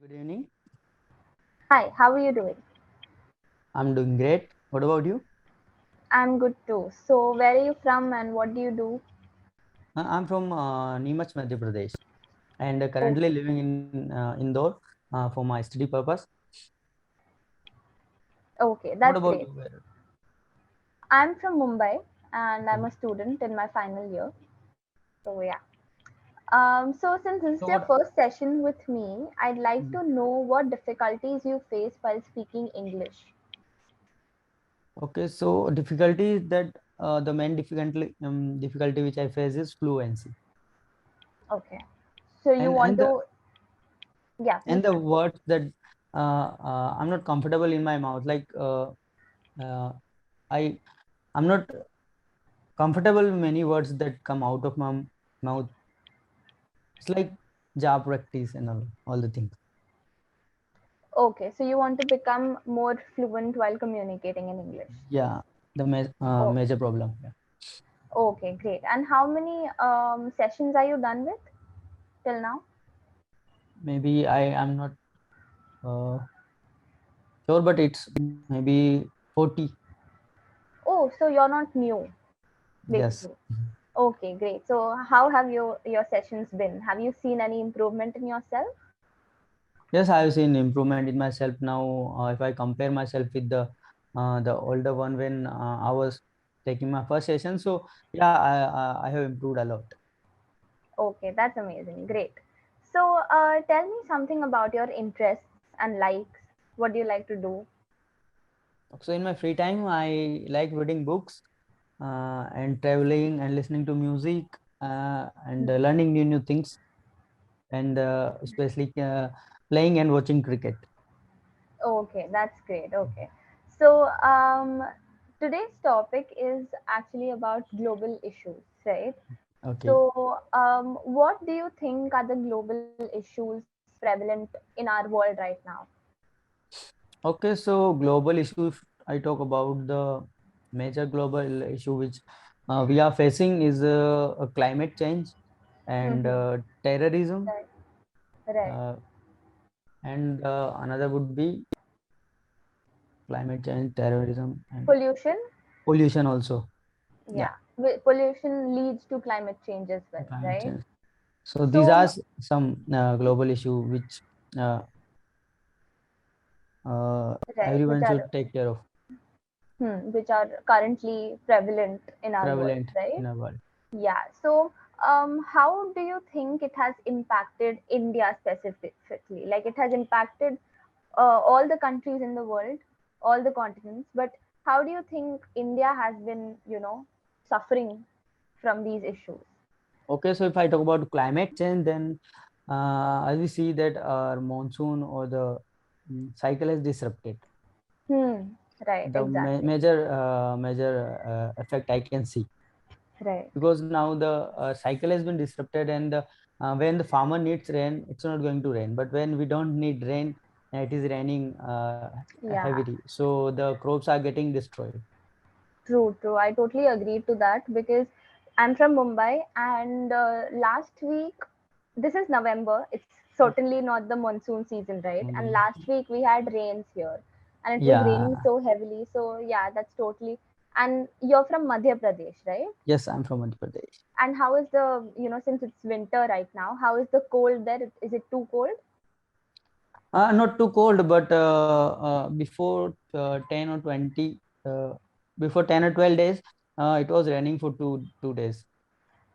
Good evening. Hi, how are you doing? I'm doing great. What about you? I'm good too. So, where are you from and what do you do? I'm from Neemuch, Madhya Pradesh, and currently Okay, living in Indore for my study purpose. okay, What that's about great. you? I'm from Mumbai and I'm Okay. a student in my final year. So, yeah. So, since this So is your what? first session with me, I'd like to know what difficulties you face while speaking English. Okay. So difficulty is that the main difficulty which I face is fluency, Okay. So, you and want and the to, yeah, and please the continue. words that I'm not comfortable in my mouth. Uh, I I'm not comfortable with many words that come out of my mouth. It's like job practice and all the things. Okay, so you want to become more fluent while communicating in English. Yeah, the Okay, major problem. Yeah. okay, great. And how many sessions are you done with till now? Maybe I am not uh, sure, but it's maybe 40. Oh, so you're not new, Yes. basically. Okay, great. So how have your sessions been? Have you seen any improvement in yourself? Yes, I have seen improvement in myself now. If I compare myself with the older one when I was taking my first session, so yeah, I have improved a lot. Okay, that's amazing. Great. So tell me something about your interests and likes. What do you like to do? So in my free time, I like reading books and traveling and listening to music and Hmm. learning new things and especially playing and watching cricket. Okay, that's great. Okay. So today's topic is actually about global issues, right? Okay. So, what do you think are the global issues prevalent in our world right now? Okay, so global issue, if I talk about the major global issue which we are facing is a climate change and Mm-hmm. terrorism, Right. Right. uh, and another would be climate change, terrorism, and Pollution. pollution also. Yeah, Yeah. Pollution leads to climate change as well, climate right? change. So these are So, some global issue which uh, right, everyone should take care of, which are currently prevalent in our world, prevalent right? in our world. Yeah. So, how do you think it has impacted India specifically? Like, it has impacted all the countries in the world, all the continents. But how do you think India has been, suffering from these issues? Okay, so if I talk about climate change, then as we see that our monsoon or the cycle is disrupted. Hmm. Right. The Exactly. major effect I can see Right. because now the cycle has been disrupted, and when the farmer needs rain, it's not going to rain. But when we don't need rain, it is raining Yeah. heavily. So the crops are getting destroyed. True. True. I totally agree to that because I'm from Mumbai, and last week, this is November. It's certainly not the monsoon season, right? And last week we had rains here, and it was raining Yeah. so heavily. So yeah, that's totally. And you're from Madhya Pradesh, right? Yes, I'm from Madhya Pradesh. And how is since it's winter right now, how is the cold there? Is it too cold? Not too cold, but before 10 or 20, uh, before 10 or 12 days, it was raining for two days.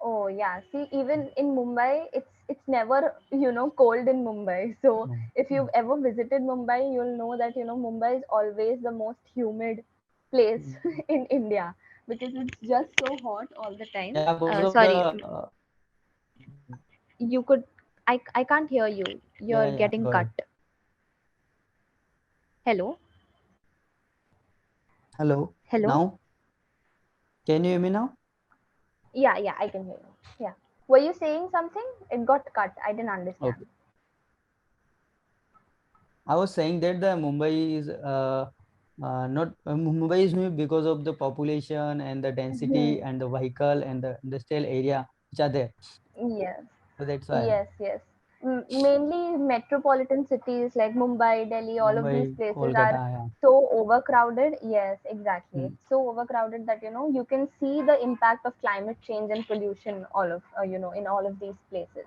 Oh yeah. See, even in Mumbai, it's never cold in Mumbai. So Mm. if you've ever visited Mumbai, you'll know that Mumbai is always the most humid place Mm. in India because it's just so hot all the time. Yeah, because of the Sorry, you could. I can't hear you. You're yeah, getting go cut. ahead. Hello. Hello. Hello. Now, can you hear me now? Yeah, yeah, I can hear you. Yeah. Were you saying something? It got cut. I didn't understand. Okay. I was saying that the Mumbai is not Mumbai is new because of the population and the density Hmm. and the vehicle and the industrial area which are there. Yes. So that's why. Yes, yes. mainly metropolitan cities like Mumbai, Delhi, all of these Mumbai, places are Kolkata, yeah. so overcrowded. Yes, exactly. Mm, It's so overcrowded that you can see the impact of climate change and pollution all of in all of these places.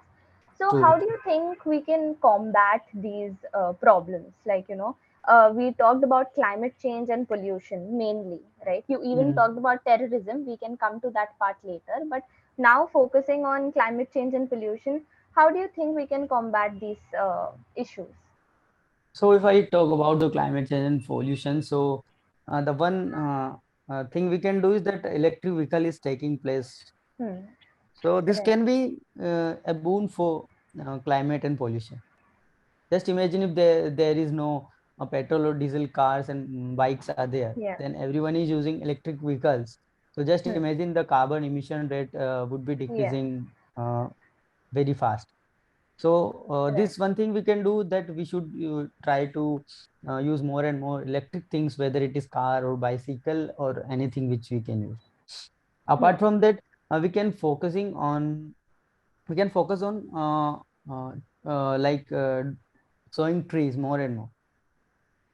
So true. how do you think we can combat these problems? Like we talked about climate change and pollution mainly, right? You even Mm. talked about terrorism. We can come to that part later, but now focusing on climate change and pollution, how do you think we can combat these issues? So if I talk about the climate change and pollution, so the one thing we can do is that electric vehicle is taking place. Hmm. So this Right. can be a boon for climate and pollution. Just imagine if there is no petrol or diesel cars and bikes are there, Yeah. then everyone is using electric vehicles. So just Hmm. imagine the carbon emission rate would be Yeah. decreasing very fast. So Right. this one thing we can do, that we should try to use more and more electric things, whether it is car or bicycle or anything which we can use. Hmm. Apart from that, we can focus on uh, like sowing trees more and more,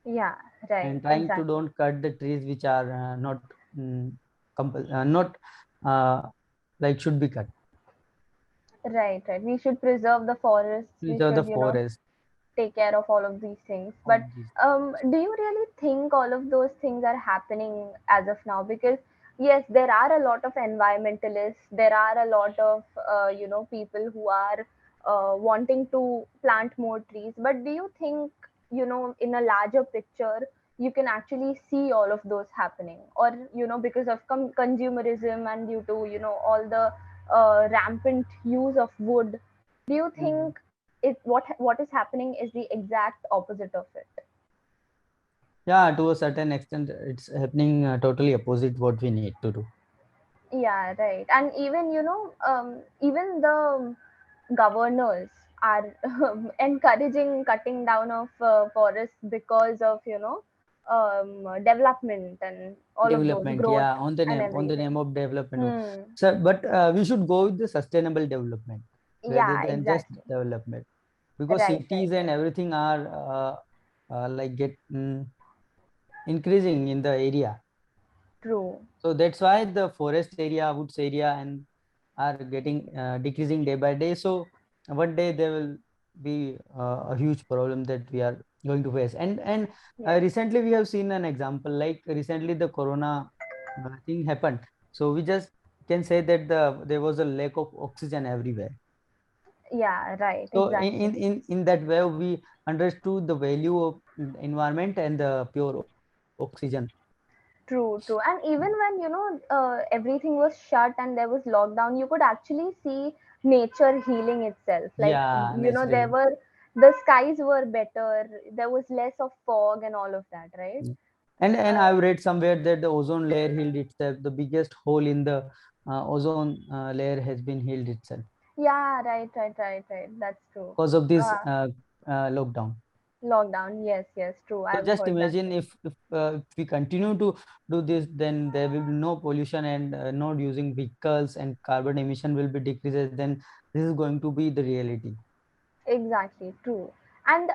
Yeah. Right. and trying to Exactly. don't cut the trees which are not mm, not uh, like should be cut. Right. Right. We should preserve the forests. We Preserve the should, forest. take care of all of these things. All But these. do you really think all of those things are happening as of now? Because yes, there are a lot of environmentalists, there are a lot of people who are wanting to plant more trees. But do you think in a larger picture you can actually see all of those happening, or because of consumerism and due to all the rampant use of wood, do you Mm. think what is happening is the exact opposite of it? Yeah, to a certain extent, it's happening totally opposite what we need to do. Yeah, right. And even even the governors are encouraging cutting down of forests because of development and all of those Development, growth yeah, and on the everything. name of development. Hmm. So, but we should go with the sustainable development rather Yeah, than just exactly. development, because Right, right, cities and right. everything are like increasing in the area. True. So that's why the forest area, woods area, and are getting decreasing day by day. So one day there will be a huge problem that we are going to face. And Yeah. recently we have seen an example. Like recently the corona thing happened. So we just can say that there was a lack of oxygen everywhere. Yeah, right, So exactly. in that way we understood the value of environment and the pure oxygen. True, true. And even when, everything was shut and there was lockdown, you could actually see nature healing itself. Like, Yeah, there naturally. the skies were better, there was less of fog and all of that, right? Mm. And Uh, I've read somewhere that the ozone layer healed itself. The biggest hole in the ozone layer has been healed itself yeah, right, right, right, right. That's true. because of this Uh, lockdown. Lockdown, yes, yes, true. So I've just heard that imagine too. if we continue to do this, then there will be no pollution and not using vehicles, and carbon emission will be decreases. Then this is going to be the reality. Exactly, true. And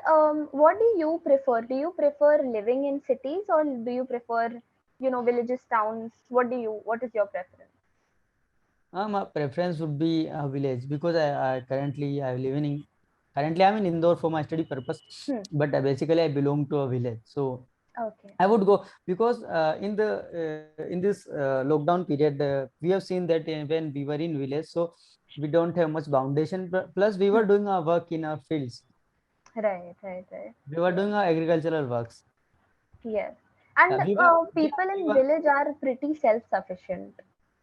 what do you prefer? Do you prefer living in cities or do you prefer, villages, towns? What is your preference? My preference would be a village, because I currently I live in currently I'm in Indore for my study purpose, Hmm. but basically I belong to a village. So Okay. I would go, because in this lockdown period, we have seen that when we were in village, so we don't have much foundation. Plus, we were Hmm. doing our work in our fields. Right, right, right. We were Yes, doing our agricultural works. yes. And We were, people we in were, village are pretty self-sufficient.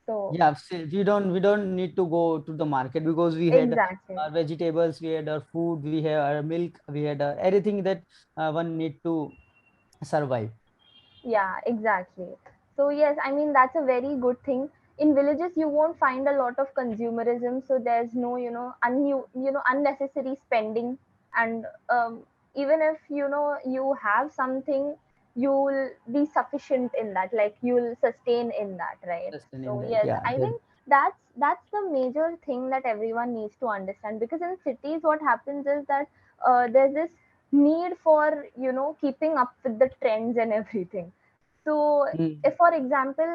So, yeah. We don't need to go to the market, because we had exactly. our vegetables, we had our food, we had our milk, we had everything that one need to survive. Yeah, exactly. So yes, I mean that's a very good thing. In villages, you won't find a lot of consumerism, so there's no unnecessary spending, and even if you have something, you'll be sufficient in that, like you'll sustain in that, right? Just in So that, yes, yeah. I That, think that's the major thing that everyone needs to understand, because in cities what happens is that there's this need for keeping up with the trends and everything. So Mm. if for example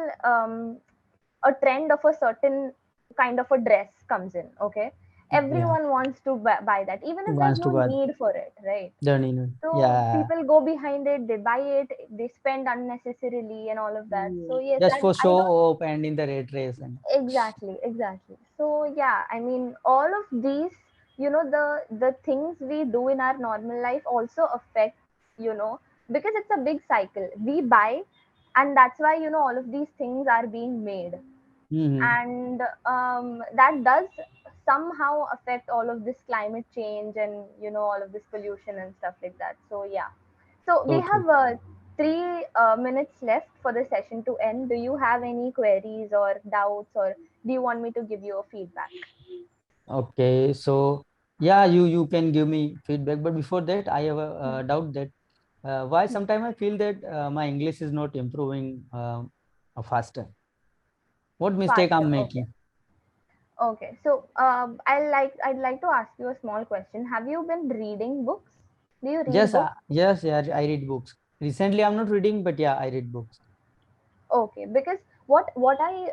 a trend of a certain kind of a dress comes in, okay, Yeah, everyone wants to buy that even if there's wants no to buy need for it, right? the need. So Yeah. people go behind it, they buy it, they spend unnecessarily and all of that. So yes, Just that for I show don't. off and in the rat race and Exactly, exactly. So yeah, I mean, all of these, the things we do in our normal life also affect, you know, because it's a big cycle. We buy, and that's why all of these things are being made, mm-hmm. and that does somehow affect all of this climate change and all of this pollution and stuff like that. So yeah, so we So true. have 3 minutes left for the session to end. Do you have any queries or doubts, or do you want me to give you a feedback? Okay, so yeah, you can give me feedback, but before that, I have a Hmm. doubt that why Hmm. sometimes I feel that my English is not improving faster. What mistake Faster. I'm Okay. making? Okay. So I'd like to ask you a small question. Have you been reading books? Do you read Yes, books? yes, yeah, I read books. Recently, I'm not reading, but yeah, I read books. Okay, because what I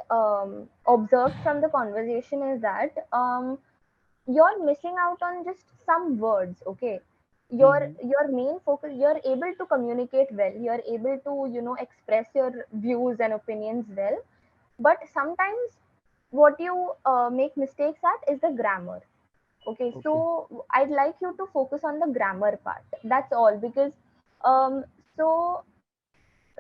observed from the conversation is that you're missing out on just some words. Okay, your Mm-hmm. your main focus. You're able to communicate well. You're able to express your views and opinions well. But sometimes what you make mistakes at is the grammar. Okay, Okay. so I'd like you to focus on the grammar part. That's all, because so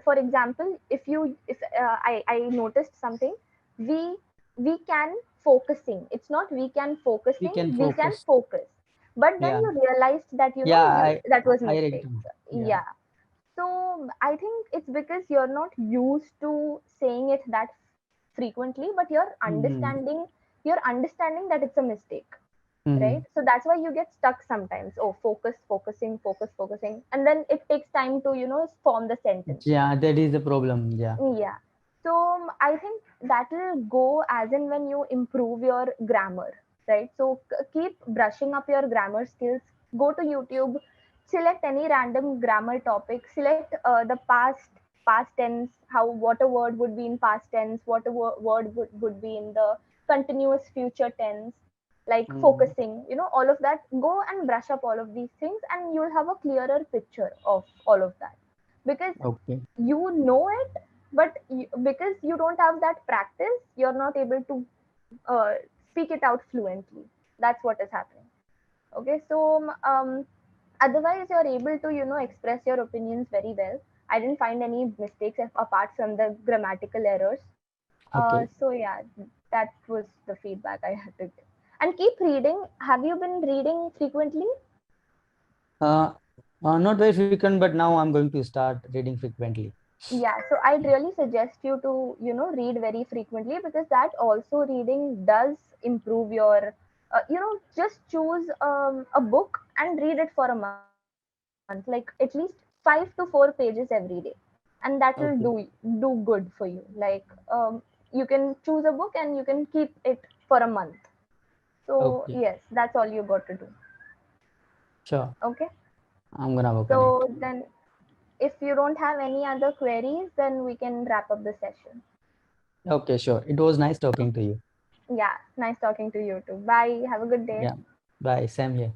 for example, if I noticed something, we we can focusing, it's not we can We focusing, can we can focus. focus, but then Yeah, you realized that yeah, you that was I read mistake. them. Yeah. Yeah, so I think it's because you're not used to saying it that frequently, but Mm-hmm. you're understanding that it's a mistake, Mm-hmm. right? So that's why you get stuck sometimes. Oh, focusing, and then it takes time to form the sentence. Yeah, that is the problem. Yeah. Yeah. So I think that will go as in when you improve your grammar, right? So keep brushing up your grammar skills. Go to YouTube, select any random grammar topic, select the past tense, how what a word would be in past tense, what a word would be in the continuous future tense, like Mm. focusing, all of that. Go and brush up all of these things, and you'll have a clearer picture of all of that, because Okay. you know it, but because you don't have that practice, you're not able to uh, speak it out fluently. That's what is happening. Okay, so otherwise you're able to express your opinions very well. I didn't find any mistakes apart from the grammatical errors. Okay. So yeah, that was the feedback I had to give. And keep reading. Have you been reading frequently? Uh, Not very frequent, but now I'm going to start reading frequently. Yeah, so I'd really suggest you to read very frequently, because that also reading does improve your just choose a book and read it for a month, like at least 5 to 4 pages every day, and that will Okay. do good for you. Like you can choose a book and you can keep it for a month. So Okay. yes, that's all you got to do. Sure. Okay, I'm gonna work on it. so then if you don't have any other queries, then we can wrap up the session. Okay, sure. It was nice talking to you. Yeah, nice talking to you too. Bye. Have a good day. Yeah. Bye. Same here.